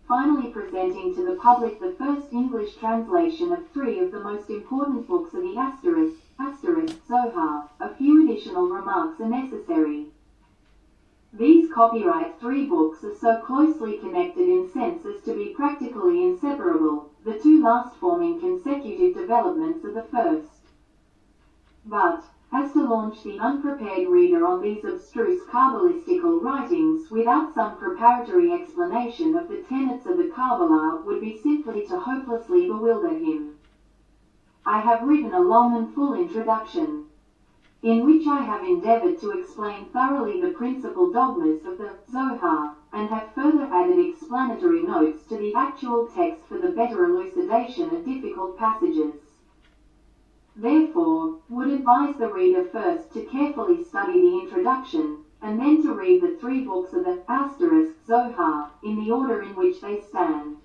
finally presenting to the public the first English translation of 3 of the most important books of the asterisk Zohar. A few additional remarks are necessary. These copyright 3 books are so closely connected in sense as to be practically inseparable, the 2 last forming consecutive developments of the first. But, as to launch the unprepared reader on these abstruse Kabbalistical writings without some preparatory explanation of the tenets of the Kabbalah would be simply to hopelessly bewilder him. I have written a long and full introduction, in which I have endeavored to explain thoroughly the principal dogmas of the Zohar, and have further added explanatory notes to the actual text for the better elucidation of difficult passages. Therefore, would advise the reader first to carefully study the introduction, and then to read the 3 books of the Zohar, in the order in which they stand.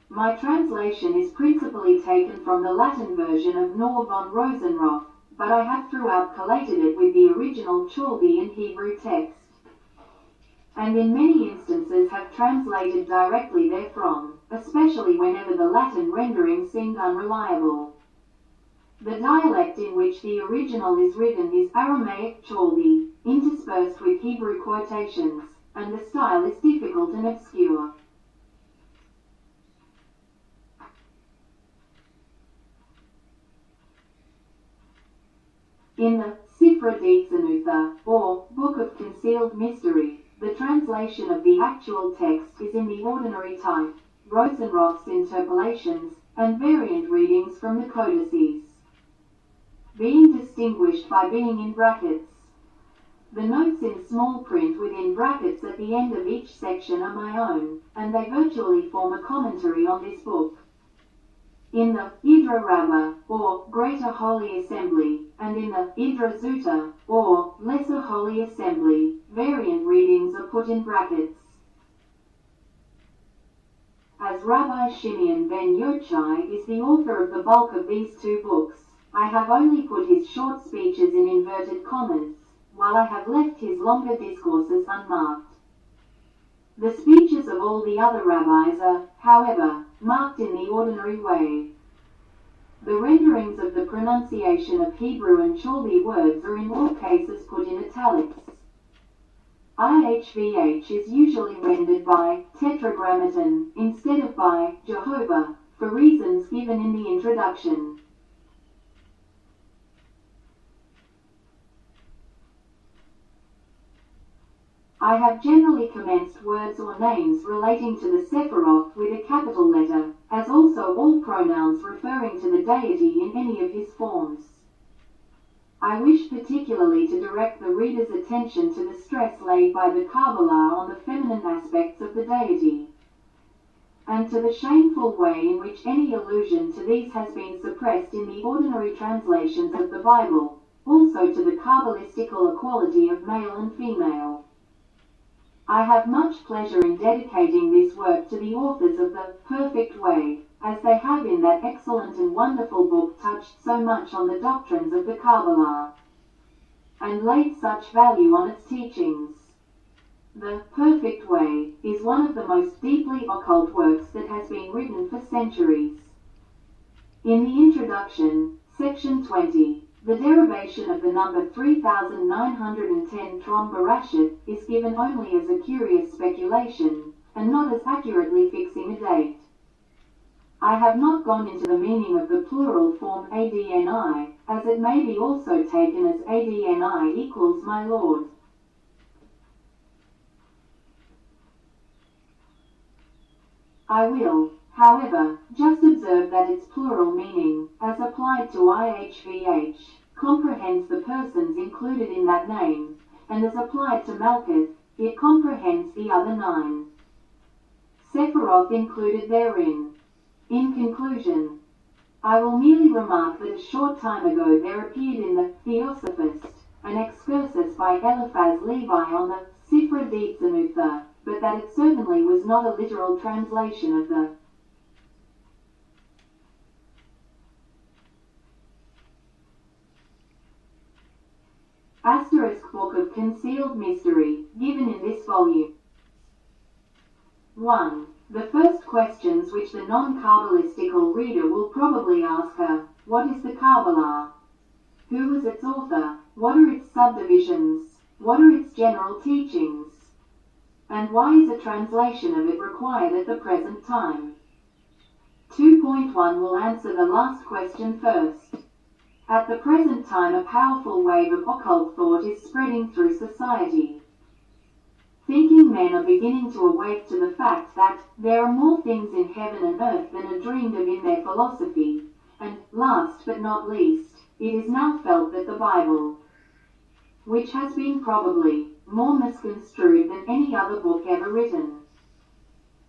My translation is principally taken from the Latin version of Knorr von Rosenroth, but I have throughout collated it with the original Chaldean Hebrew text, and in many instances have translated directly therefrom, especially whenever the Latin rendering seemed unreliable. The dialect in which the original is written is Aramaic Chaldee, interspersed with Hebrew quotations, and the style is difficult and obscure. In the Sifra Denudata, or Book of Concealed Mystery, the translation of the actual text is in the ordinary type, Rosenroth's interpolations, and variant readings from the codices, being distinguished by being in brackets. The notes in small print within brackets at the end of each section are my own, and they virtually form a commentary on this book. In the Idra Rabbah, or Greater Holy Assembly, and in the Idra Zuta, or Lesser Holy Assembly, variant readings are put in brackets. As Rabbi Shimeon ben Yochai is the author of the bulk of these 2 books, I have only put his short speeches in inverted commas, while I have left his longer discourses unmarked. The speeches of all the other rabbis are, however, marked in the ordinary way. The renderings of the pronunciation of Hebrew and Chaldee words are in all cases put in italics. IHVH is usually rendered by Tetragrammaton instead of by Jehovah, for reasons given in the introduction. I have generally commenced words or names relating to the Sephiroth with a capital letter, as also all pronouns referring to the deity in any of his forms. I wish particularly to direct the reader's attention to the stress laid by the Kabbalah on the feminine aspects of the deity, and to the shameful way in which any allusion to these has been suppressed in the ordinary translations of the Bible, also to the Kabbalistical equality of male and female. I have much pleasure in dedicating this work to the authors of the Perfect Way, as they have in that excellent and wonderful book touched so much on the doctrines of the Kabbalah, and laid such value on its teachings. The Perfect Way is one of the most deeply occult works that has been written for centuries. In the introduction, section 20, the derivation of the number 3910 Trom Barashit is given only as a curious speculation, and not as accurately fixing a date. I have not gone into the meaning of the plural form ADNI, as it may be also taken as ADNI equals my Lord. I will, however, just observe that its plural meaning, as applied to IHVH, comprehends the persons included in that name, and as applied to Malkuth, it comprehends the other 9 Sephiroth included therein. In conclusion, I will merely remark that a short time ago there appeared in the Theosophist an excursus by Eliphaz Levi on the Sifra Denudata, but that it certainly was not a literal translation of the Book of Concealed Mystery, given in this volume. 1. The first questions which the non-Kabbalistical reader will probably ask are, what is the Kabbalah? Who was its author? What are its subdivisions? What are its general teachings? And why is a translation of it required at the present time? 2.1 will answer the last question first. At the present time, a powerful wave of occult thought is spreading through society. Thinking men are beginning to awake to the fact that there are more things in heaven and earth than are dreamed of in their philosophy, and, last but not least, it is now felt that the Bible, which has been probably more misconstrued than any other book ever written,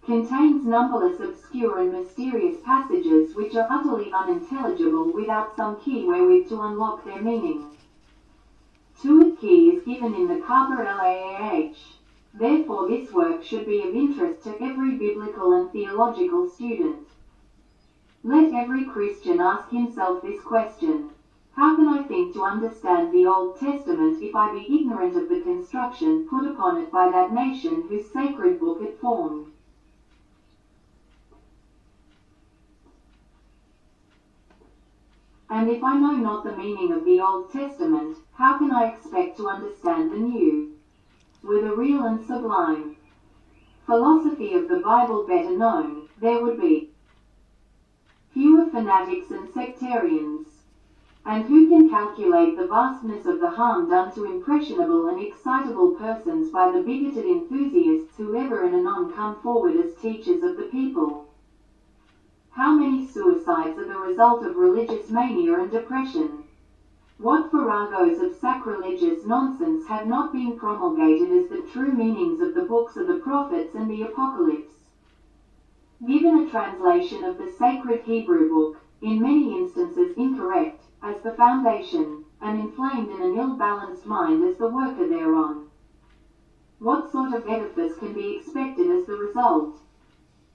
contains numberless obscure and mysterious passages which are utterly unintelligible without some key wherewith to unlock their meaning. To a key is given in the Kabbalah. Therefore this work should be of interest to every biblical and theological student. Let every Christian ask himself this question: how can I think to understand the Old Testament if I be ignorant of the construction put upon it by that nation whose sacred book it formed? And if I know not the meaning of the Old Testament, how can I expect to understand the New? Were the real and sublime philosophy of the Bible better known, there would be fewer fanatics and sectarians. And who can calculate the vastness of the harm done to impressionable and excitable persons by the bigoted enthusiasts who ever and anon come forward as teachers of the people? How many suicides are the result of religious mania and depression? What farragos of sacrilegious nonsense have not been promulgated as the true meanings of the books of the prophets and the Apocalypse? Given a translation of the sacred Hebrew book, in many instances incorrect, as the foundation, and inflamed in an ill-balanced mind as the worker thereon, what sort of edifice can be expected as the result?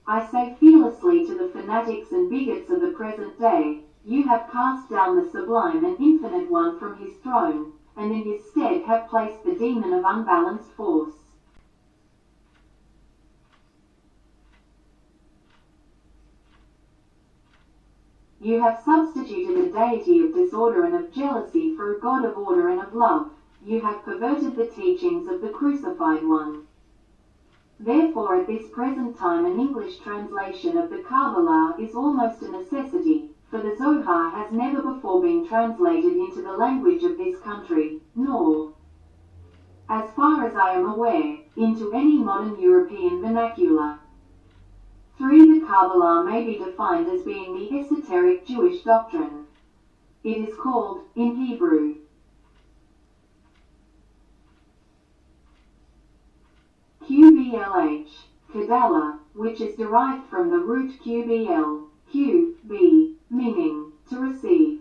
I say fearlessly to the fanatics and bigots of the present day, you have cast down the sublime and infinite one from his throne, and in his stead have placed the demon of unbalanced force. You have substituted a deity of disorder and of jealousy for a God of order and of love. You have perverted the teachings of the crucified one. Therefore at this present time an English translation of the Kabbalah is almost a necessity, for the Zohar has never before been translated into the language of this country, nor, as far as I am aware, into any modern European vernacular. 3. The Kabbalah may be defined as being the esoteric Jewish doctrine. It is called, in Hebrew, QBLH, Kadala, which is derived from the root QBL, QB, meaning, to receive.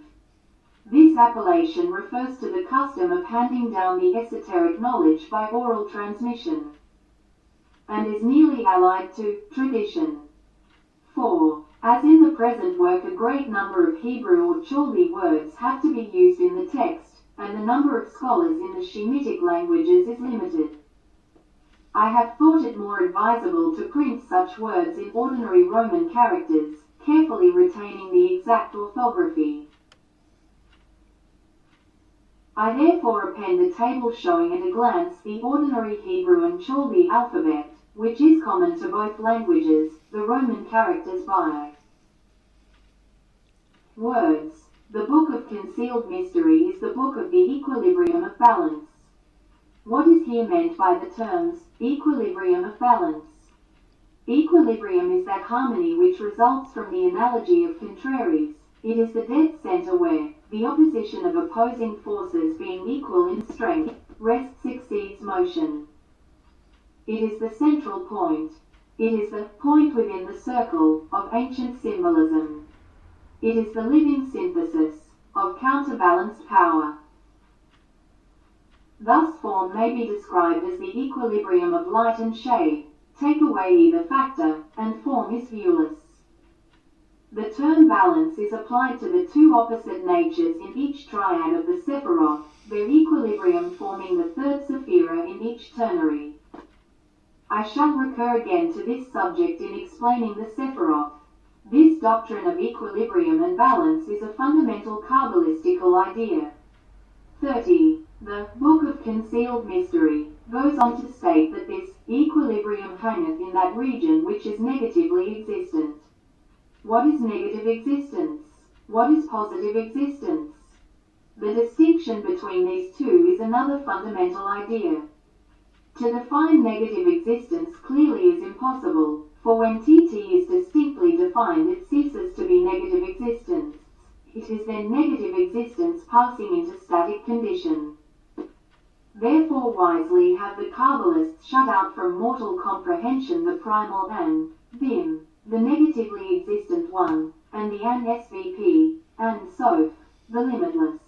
This appellation refers to the custom of handing down the esoteric knowledge by oral transmission, and is nearly allied to tradition. 4. As in the present work, a great number of Hebrew or Chaldee words have to be used in the text, and the number of scholars in the Shemitic languages is limited. I have thought it more advisable to print such words in ordinary Roman characters, carefully retaining the exact orthography. I therefore append a table showing at a glance the ordinary Hebrew and Chaldee alphabet, which is common to both languages, the Roman characters by words. The Book of Concealed Mystery is the book of the equilibrium of balance. What is here meant by the terms, equilibrium of balance? Equilibrium is that harmony which results from the analogy of contraries. It is the dead center where, the opposition of opposing forces being equal in strength, rest succeeds motion. It is the central point. It is the point within the circle of ancient symbolism. It is the living synthesis of counterbalanced power. Thus form may be described as the equilibrium of light and shade. Take away either factor, and form is viewless. The term balance is applied to the two opposite natures in each triad of the Sephiroth, their equilibrium forming the third sephira in each ternary. I shall recur again to this subject in explaining the Sephiroth. This doctrine of equilibrium and balance is a fundamental Kabbalistical idea. 30. The Book of Concealed Mystery goes on to state that this equilibrium hangeth in that region which is negatively existent. What is negative existence? What is positive existence? The distinction between these two is another fundamental idea. To define negative existence clearly is impossible, for when TT is distinctly defined it ceases to be negative existence. It is then negative existence passing into static condition. Therefore wisely have the Kabbalists shut out from mortal comprehension the primal An, Bim, the negatively existent one, and the An SVP, An Sof, the limitless.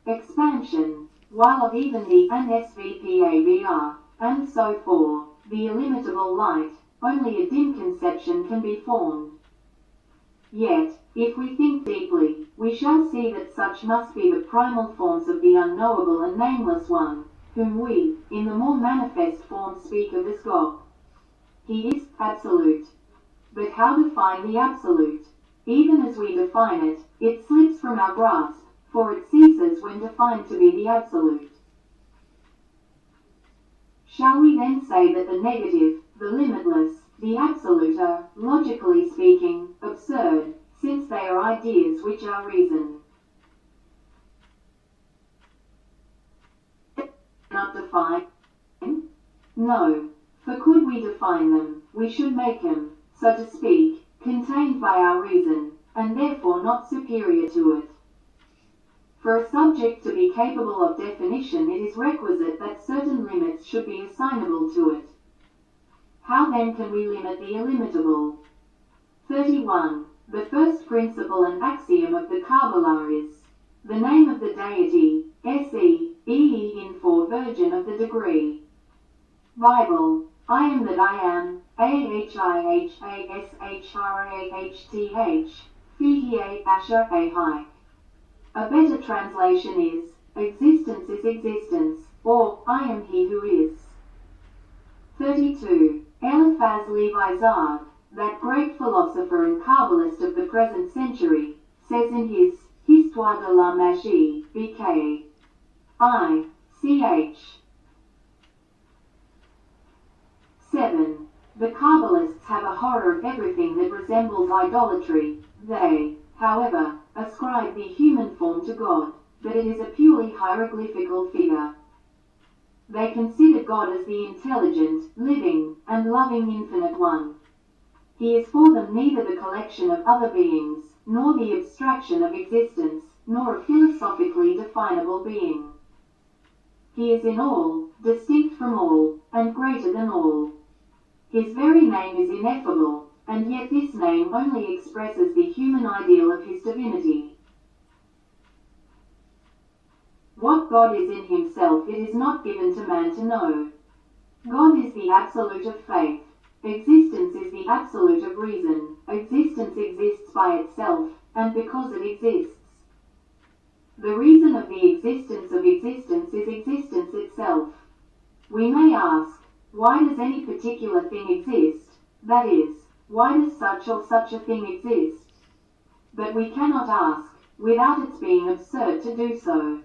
Expansion. While of even the An SVPAVR, and so for, the illimitable light, only a dim conception can be formed. Yet, if we think deeply, we shall see that such must be the primal forms of the unknowable and nameless one, whom we, in the more manifest form speak of as God. He is absolute. But how define the absolute? Even as we define it, it slips from our grasp, for it ceases when defined to be the absolute. Shall we then say that the negative, the limitless, the absolute are, logically speaking, absurd, since they are ideas which are reason? Not define? No, for could we define them, we should make them, so to speak, contained by our reason, and therefore not superior to it. For a subject to be capable of definition it is requisite that certain limits should be assignable to it. How then can we limit the illimitable? 31. The first principle and axiom of the Kabbalah is, the name of the deity, S-E-E-E in for virgin of the degree. Bible, I am that I am, A-H-I-H-A-S-H-R-A-H-T-H, Fihi Asher Ahai. A better translation is, existence is existence, or, I am he who is. 32. Eliphaz Levi Zard, that great philosopher and Kabbalist of the present century, says in his Histoire de la Magie, B.K. I.C.H. 7. The Kabbalists have a horror of everything that resembles idolatry. They, however, ascribe the human form to God, but it is a purely hieroglyphical figure. They consider God as the intelligent, living, and loving infinite one. He is for them neither the collection of other beings, nor the abstraction of existence, nor a philosophically definable being. He is in all, distinct from all, and greater than all. His very name is ineffable, and yet this name only expresses the human ideal of his divinity. What God is in himself it is not given to man to know. God is the absolute of faith. Existence is the absolute of reason. Existence exists by itself, and because it exists. The reason of the existence of existence is existence itself. We may ask, why does any particular thing exist? That is, why does such or such a thing exist? But we cannot ask, without its being absurd to do so.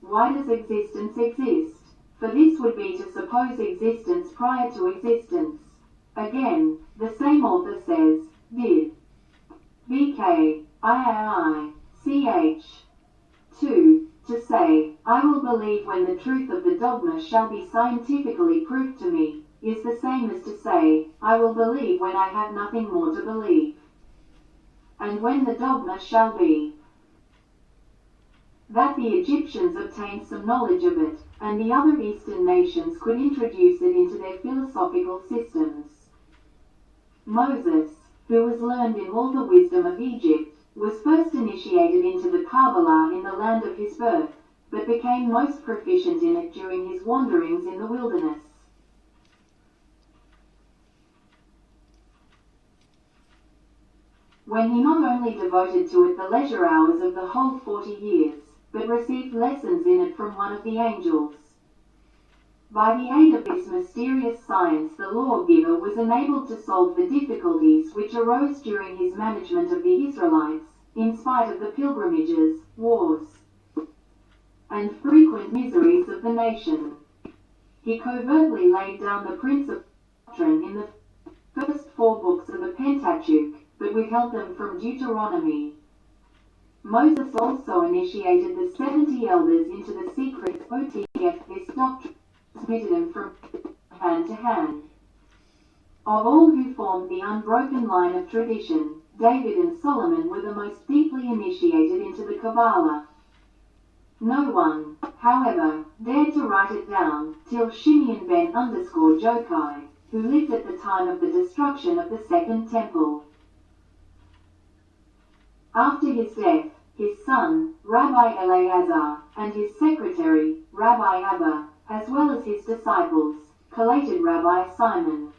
Why does existence exist? For this would be to suppose existence prior to existence. Again, the same author says, did. B.K. I.C.H. 2. To say, I will believe when the truth of the dogma shall be scientifically proved to me, is the same as to say, I will believe when I have nothing more to believe. And when the dogma shall be that the Egyptians obtained some knowledge of it, and the other Eastern nations could introduce it into their philosophical systems. Moses, who was learned in all the wisdom of Egypt, was first initiated into the Kabbalah in the land of his birth, but became most proficient in it during his wanderings in the wilderness. When he not only devoted to it the leisure hours of the whole 40 years, but received lessons in it from one of the angels. By the aid of this mysterious science, the lawgiver was enabled to solve the difficulties which arose during his management of the Israelites, in spite of the pilgrimages, wars, and frequent miseries of the nation. He covertly laid down the principal doctrine in the first 4 books of the Pentateuch, but withheld them from Deuteronomy. Moses also initiated the 70 elders into the secret OTF. This doctrine transmitted them from hand to hand. Of all who formed the unbroken line of tradition, David and Solomon were the most deeply initiated into the Kabbalah. No one, however, dared to write it down till Shimeon ben Jokai, who lived at the time of the destruction of the Second Temple. After his death, his son, Rabbi Eleazar, and his secretary, Rabbi Abba, as well as his disciples, collated Rabbi Simon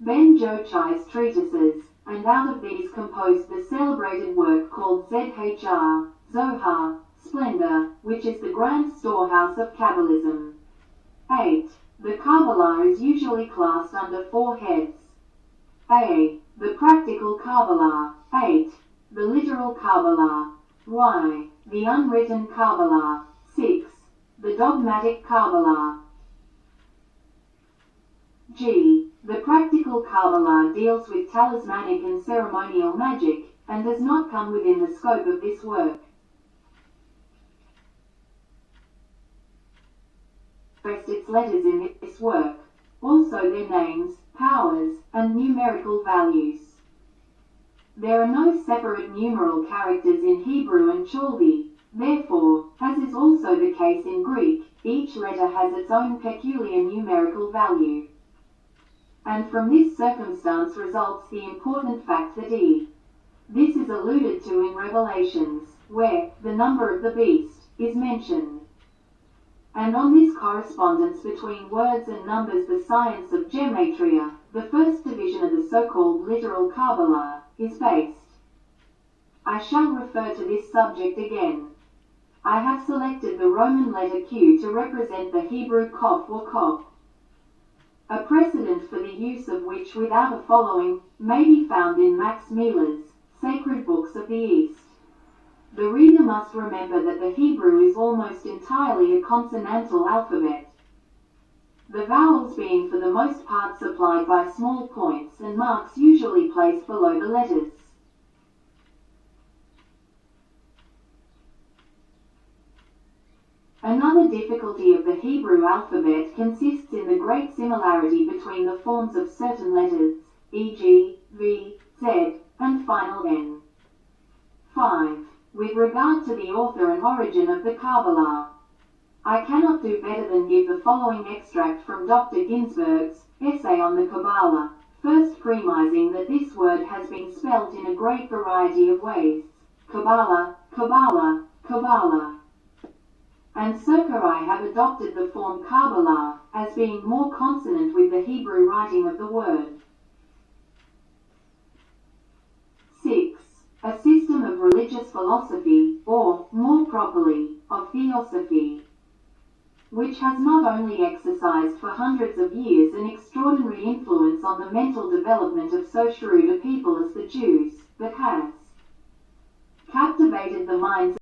ben Jochai's treatises, and out of these composed the celebrated work called Zhr, Zohar, Splendor, which is the grand storehouse of Kabbalism. 8. The Kabbalah is usually classed under 4 heads. A. The practical Kabbalah. 8. The literal Kabbalah. Y. The unwritten Kabbalah. 6. The dogmatic Kabbalah. G. The practical Kabbalah deals with talismanic and ceremonial magic, and does not come within the scope of this work. Its letters in this work, also their names, powers, and numerical values. There are no separate numeral characters in Hebrew and Chaldee, therefore, as is also the case in Greek, each letter has its own peculiar numerical value. And from this circumstance results the important fact that this is alluded to in Revelations, where the number of the beast is mentioned. And on this correspondence between words and numbers, the science of gematria, the first division of the so-called literal Kabbalah, is based. I shall refer to this subject again. I have selected the Roman letter Q to represent the Hebrew Kof or Kop, a precedent for the use of which without a following may be found in Max Mueller's Sacred Books of the East. The reader must remember that the Hebrew is almost entirely a consonantal alphabet, the vowels being for the most part supplied by small points and marks usually placed below the letters. Another difficulty of the Hebrew alphabet consists in the great similarity between the forms of certain letters, e.g., V, Z, and final N. 5. With regard to the author and origin of the Kabbalah, I cannot do better than give the following extract from Dr. Ginsburg's essay on the Kabbalah, first premising that this word has been spelt in a great variety of ways: Kabbalah, Kabbalah, Kabbalah. And circa I have adopted the form Kabbalah, as being more consonant with the Hebrew writing of the word. 6. A system of religious philosophy, or, more properly, of theosophy, which has not only exercised for hundreds of years an extraordinary influence on the mental development of so shrewd a people as the Jews, but has captivated the minds